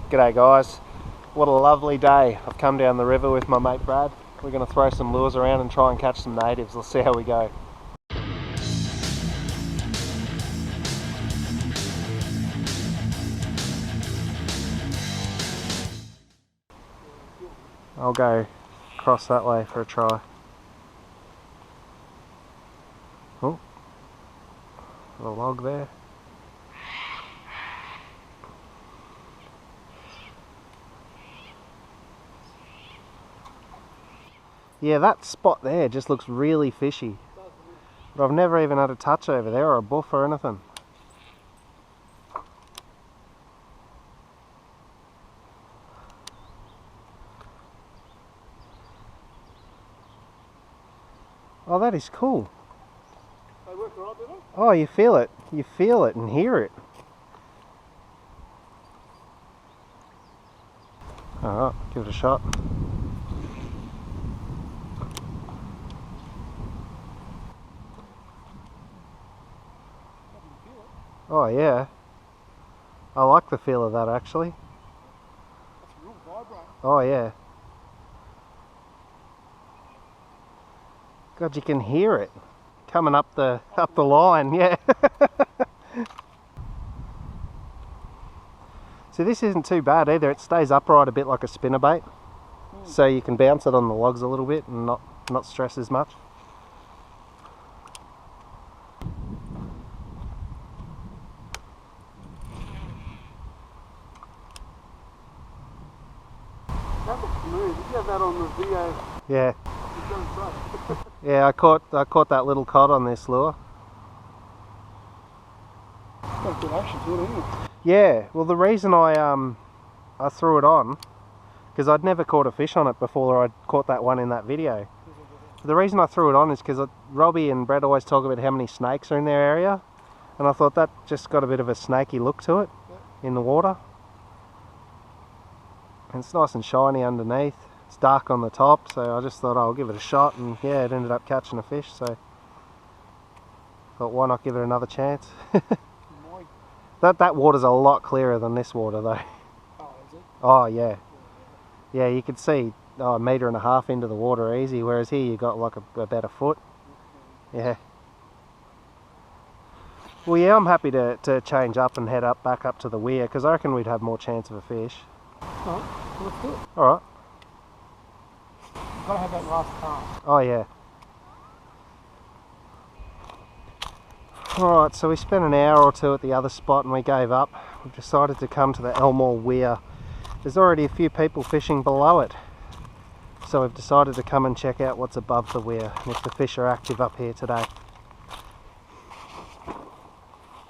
G'day guys, what a lovely day. I've come down the river with my mate Brad. We're going to throw some lures around and try and catch some natives. Let's see how we go. I'll go across that way for a try. Oh, a log there. Yeah, that spot there just looks really fishy. But I've never even had a touch over there or a buff or anything. Oh, that is cool. They work right, do they? Oh, you feel it. You feel it and hear it. Alright, give it a shot. Oh yeah. I like the feel of that actually. That's real vibrant. Oh yeah. God, you can hear it coming up the line, yeah. So this isn't too bad either. It stays upright a bit like a spinnerbait, so you can bounce it on the logs a little bit and not stress as much. That looks smooth. You have that on the video. Yeah. It goes great. Yeah, I caught that little cod on this lure. It's got good action to it, isn't it? Yeah, well the reason I threw it on, because I'd never caught a fish on it before I'd caught that one in that video. The reason I threw it on is because Robbie and Brett always talk about how many snakes are in their area, and I thought that just got a bit of a snaky look to it in the water. And it's nice and shiny underneath. It's dark on the top, so I just thought, oh, I'll give it a shot, and yeah, it ended up catching a fish, so thought why not give it another chance. That water's a lot clearer than this water though. Oh, is it? Oh yeah. Yeah, you could see a metre and a half into the water easy, whereas here you got like about a foot. Yeah. Well yeah, I'm happy to change up and head back up to the Weir, because I reckon we'd have more chance of a fish. Alright, well, let's do it. Alright. You've got to have that last cast. Oh yeah. Alright, so we spent an hour or two at the other spot and we gave up. We've decided to come to the Elmore Weir. There's already a few people fishing below it, so we've decided to come and check out what's above the Weir and if the fish are active up here today.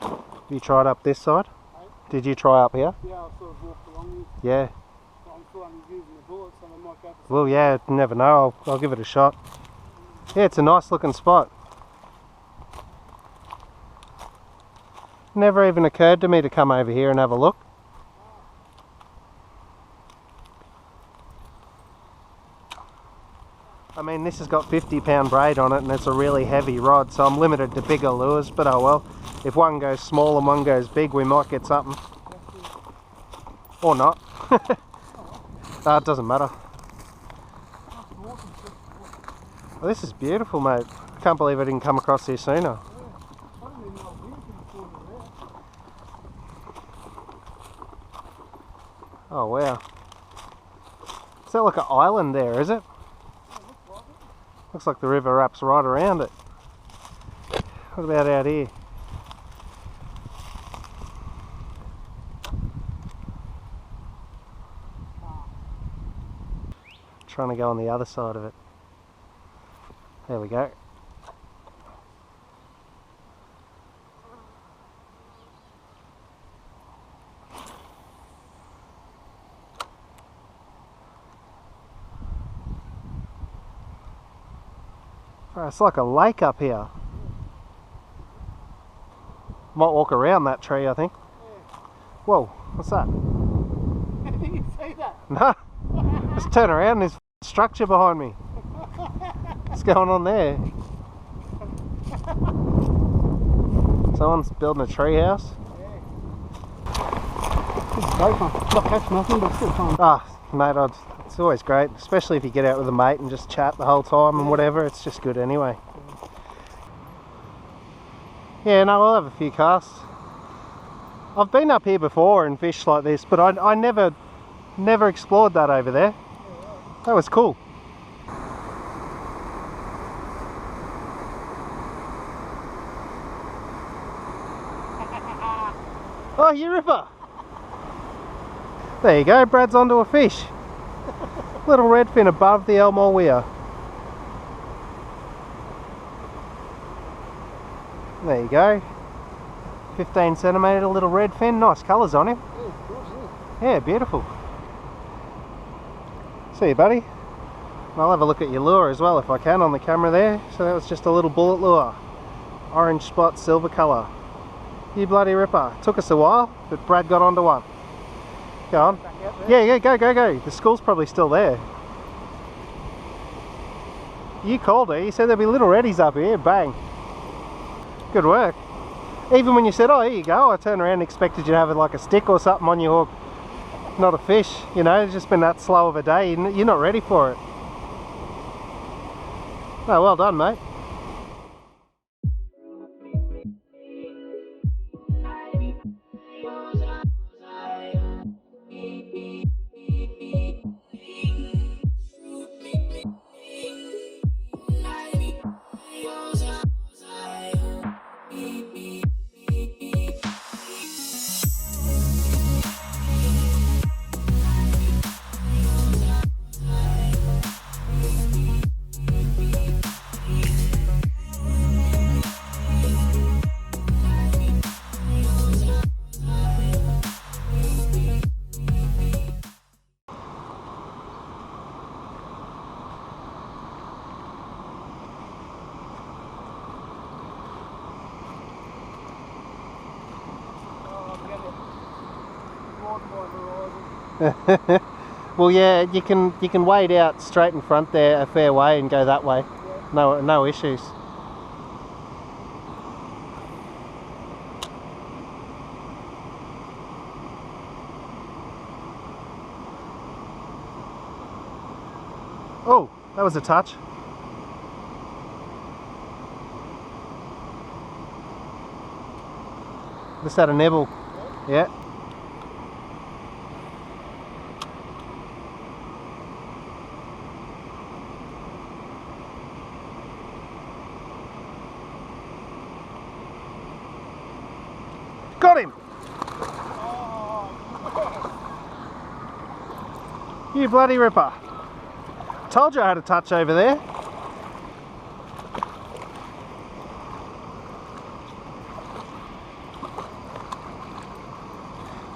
Have you tried up this side? Hey? Did you try up here? Yeah, I sort of walked along Yeah. here. I'm still only using the bullets, so I might go for Well yeah, you never know. I'll give it a shot. Yeah, it's a nice looking spot. Never even occurred to me to come over here and have a look. I mean, this has got 50-pound braid on it and it's a really heavy rod, so I'm limited to bigger lures, but oh well. If one goes small and one goes big, we might get something. Or not. It doesn't matter. Well, this is beautiful, mate. I can't believe I didn't come across here sooner. Oh wow. Is that like an island there, is it? Looks like the river wraps right around it. What about out here? Trying to go on the other side of it. There we go. Oh, it's like a lake up here. Might walk around that tree, I think. Yeah. Whoa, what's that? Did you see that? No, let's turn around. There's structure behind me. What's going on there? Someone's building a tree house. Yeah. It's great fun. Not catch nothing, but still fun. Ah, mate, it's always great, especially if you get out with a mate and just chat the whole time and whatever. It's just good anyway. Yeah, no, I'll have a few casts. I've been up here before and fished like this, but I never explored that over there. That was cool. Oh, you ripper! There you go, Brad's onto a fish. Little redfin above the Weir. There you go. 15 centimetre little redfin, nice colours on him. Yeah, beautiful. See you, buddy. I'll have a look at your lure as well if I can on the camera there. So that was just a little bullet lure. Orange spot, silver colour. You bloody ripper. Took us a while, but Brad got onto one. Go on. Yeah, go. The school's probably still there. You called her, you said there'd be little reddies up here, bang. Good work. Even when you said, oh, here you go, I turned around and expected you to have like a stick or something on your hook. Not a fish, you know, it's just been that slow of a day, you're not ready for it. Oh, well done, mate. Well, yeah, you can wade out straight in front there a fair way and go that way. Yeah. No issues. Oh, that was a touch. Just had a nibble. Yeah. Got him! You bloody ripper. Told you I had a touch over there.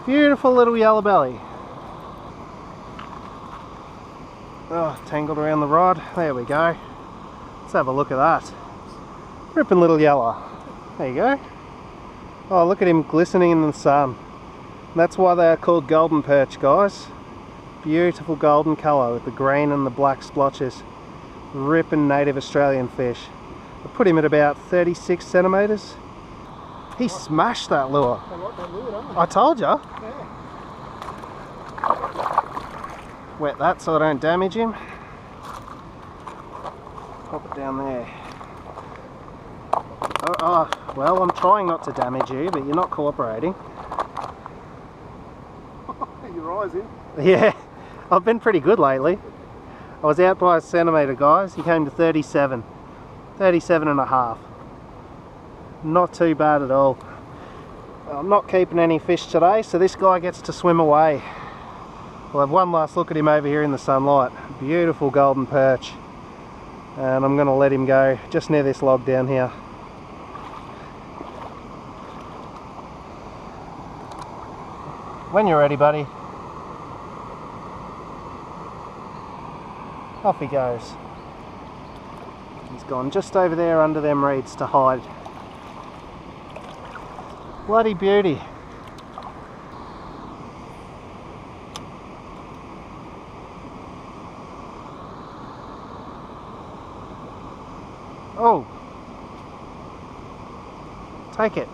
Beautiful little Yellowbelly. Oh, tangled around the rod. There we go. Let's have a look at that. Ripping little yellow. There you go. Oh, look at him glistening in the sun. And that's why they are called golden perch, guys. Beautiful golden colour with the green and the black splotches. Ripping native Australian fish. I put him at about 36 centimetres. He smashed that lure. I told ya. Wet that so I don't damage him. Pop it down there. Oh, well, I'm trying not to damage you, but you're not cooperating. You're rising. Yeah, I've been pretty good lately. I was out by a centimetre, guys. He came to 37. 37 and a half. Not too bad at all. I'm not keeping any fish today, so this guy gets to swim away. We'll have one last look at him over here in the sunlight. Beautiful golden perch. And I'm going to let him go just near this log down here. When you're ready, buddy. Off he goes. He's gone just over there under them reeds to hide. Bloody beauty. Oh. Take it.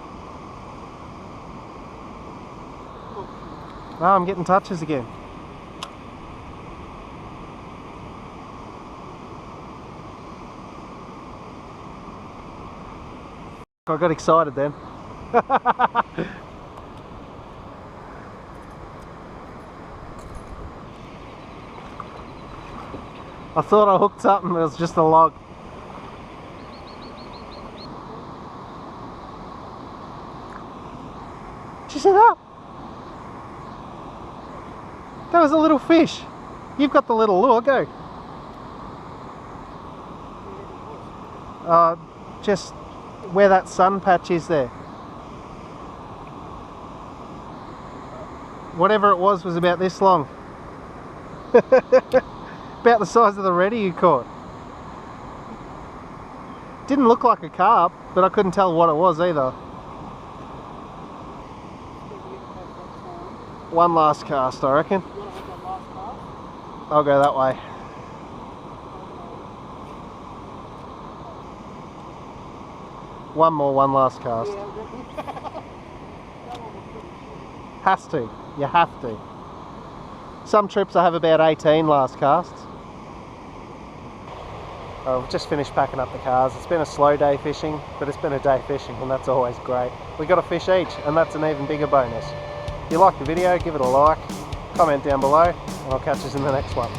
Oh, I'm getting touches again. I got excited then. I thought I hooked something, it was just a log. Did you see that? That was a little fish. You've got the little lure, go. Just where that sun patch is there. Whatever it was about this long. About the size of the reddy you caught. Didn't look like a carp, but I couldn't tell what it was either. One last cast, I reckon. I'll go that way. One last cast. Has to. You have to. Some trips I have about 18 last casts. We've just finished packing up the cars. It's been a slow day fishing, but it's been a day fishing, and that's always great. We got a fish each, and that's an even bigger bonus. If you like the video, give it a like, comment down below, and I'll catch you in the next one.